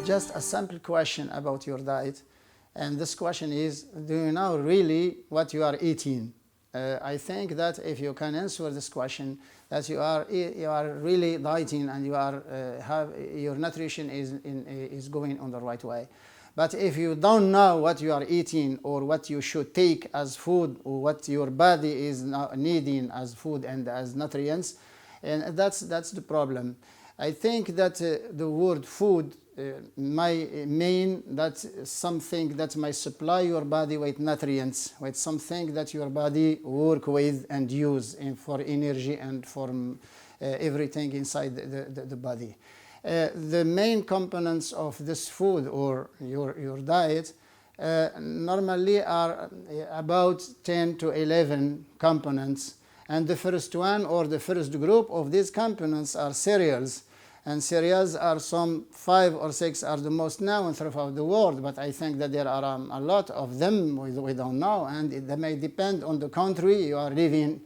just a simple question about your diet, and this question is, do you know really what you are eating? I think that if you can answer this question, that you are really dieting and you are your nutrition is going on the right way. But if you don't know what you are eating or what you should take as food or what your body is needing as food and as nutrients, and that's the problem. I think that the word food might mean that something that might supply your body with nutrients, with something that your body work with and use for energy and for everything inside the body. The main components of this food or your diet normally are about 10 to 11 components, and the first one or the first group of these components are cereals. And cereals are some 5 or 6 are the most known throughout the world, but I think that there are a lot of them we don't know, and it may depend on the country you are living.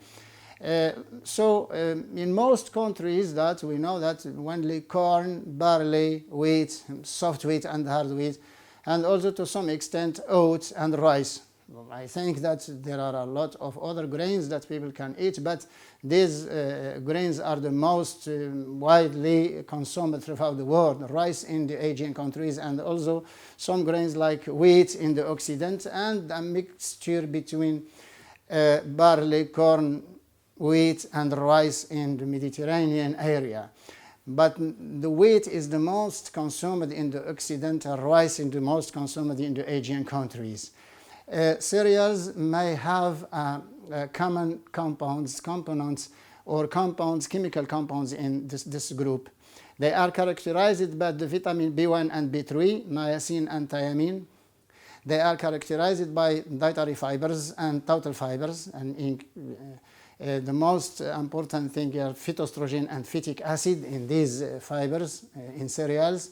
In most countries that we know that only corn, barley, wheat, soft wheat and hard wheat, and also to some extent oats and rice. I think that there are a lot of other grains that people can eat, but these grains are the most widely consumed throughout the world. Rice in the Asian countries, and also some grains like wheat in the Occident, and a mixture between barley, corn, wheat and rice in the Mediterranean area. But the wheat is the most consumed in the Occident, and rice is the most consumed in the Asian countries. Cereals may have common components or chemical compounds in this group. They are characterized by the vitamin B1 and B3, niacin and thiamine. They are characterized by dietary fibers and total fibers, and the most important thing are phytoestrogen and phytic acid in these fibers in cereals.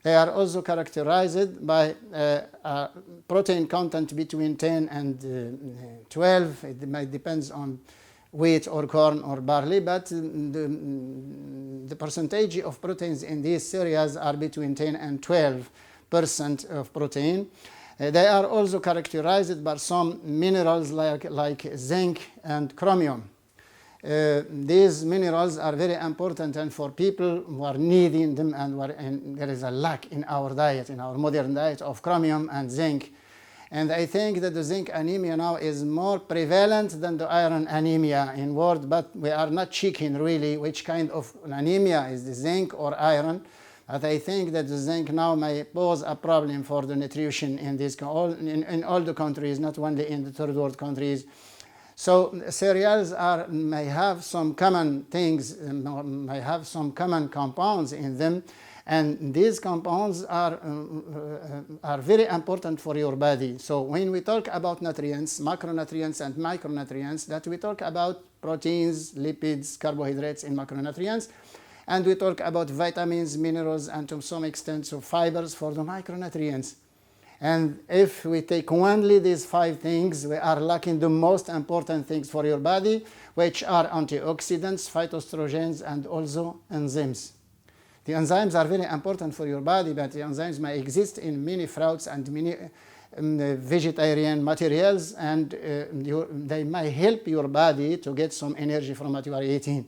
They are also characterized by a protein content between 10 and 12. It might depend on wheat or corn or barley, but the percentage of proteins in these cereals are between 10 and 12% of protein. They are also characterized by some minerals like zinc and chromium. These minerals are very important, and for people who are needing them, and there is a lack in our diet, in our modern diet, of chromium and zinc. And I think that the zinc anemia now is more prevalent than the iron anemia in world, but we are not checking really which kind of anemia is the zinc or iron. But I think that the zinc now may pose a problem for the nutrition in all the countries, not only in the third world countries. So cereals may have some common things, may have some common compounds in them, and these compounds are very important for your body. So when we talk about nutrients, macronutrients and micronutrients, that we talk about proteins, lipids, carbohydrates in macronutrients, and we talk about vitamins, minerals, and to some extent so fibers for the micronutrients. And if we take only these 5 things, we are lacking the most important things for your body, which are antioxidants, phytoestrogens, and also enzymes. The enzymes are very important for your body, but the enzymes may exist in many fruits and many vegetarian materials, and they may help your body to get some energy from what you are eating.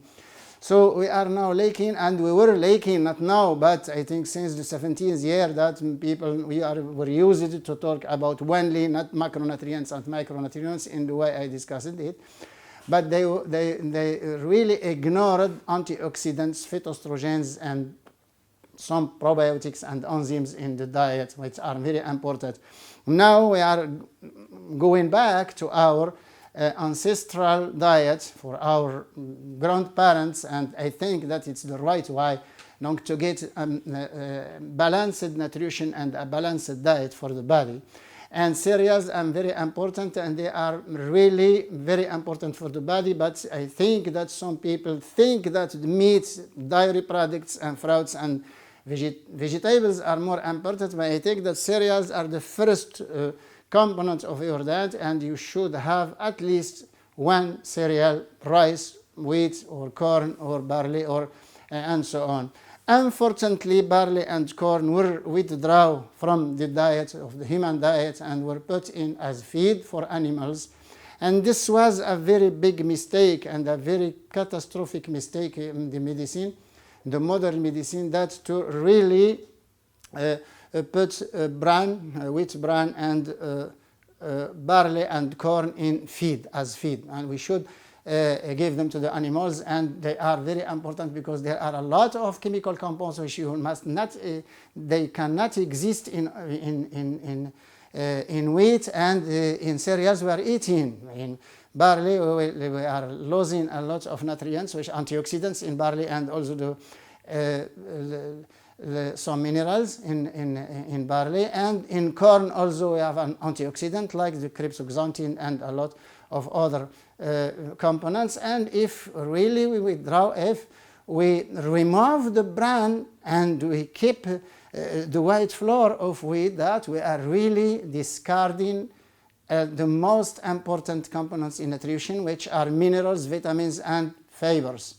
So we are now lacking, and we were lacking, not now, but I think since the 70s year that people were used to talk about only not macronutrients and micronutrients in the way I discussed it. But they really ignored antioxidants, phytoestrogens, and some probiotics and enzymes in the diet, which are very important. Now we are going back to our ancestral diet for our grandparents, and I think that it's the right way to get balanced nutrition and a balanced diet for the body. And cereals are very important, and they are really very important for the body, but I think that some people think that meat, dairy products and fruits and vegetables are more important, but I think that cereals are the first components of your diet, and you should have at least 1 cereal, rice, wheat or corn or barley or and so on. Unfortunately, barley and corn were withdrawn from the diet of the human diet and were put in as feed for animals. And this was a very big mistake and a very catastrophic mistake in the medicine, the modern medicine, that to really put wheat bran and barley and corn in feed, as feed. And we should give them to the animals, and they are very important because there are a lot of chemical compounds which you must not, they cannot exist in wheat and in cereals we are eating. In barley we are losing a lot of nutrients, which antioxidants in barley, and also some minerals in barley. And in corn also we have an antioxidant like the cryptoxanthin and a lot of other components. And if really we withdraw, if we remove the bran and we keep the white flour of wheat, that we are really discarding the most important components in nutrition, which are minerals, vitamins, and fibers.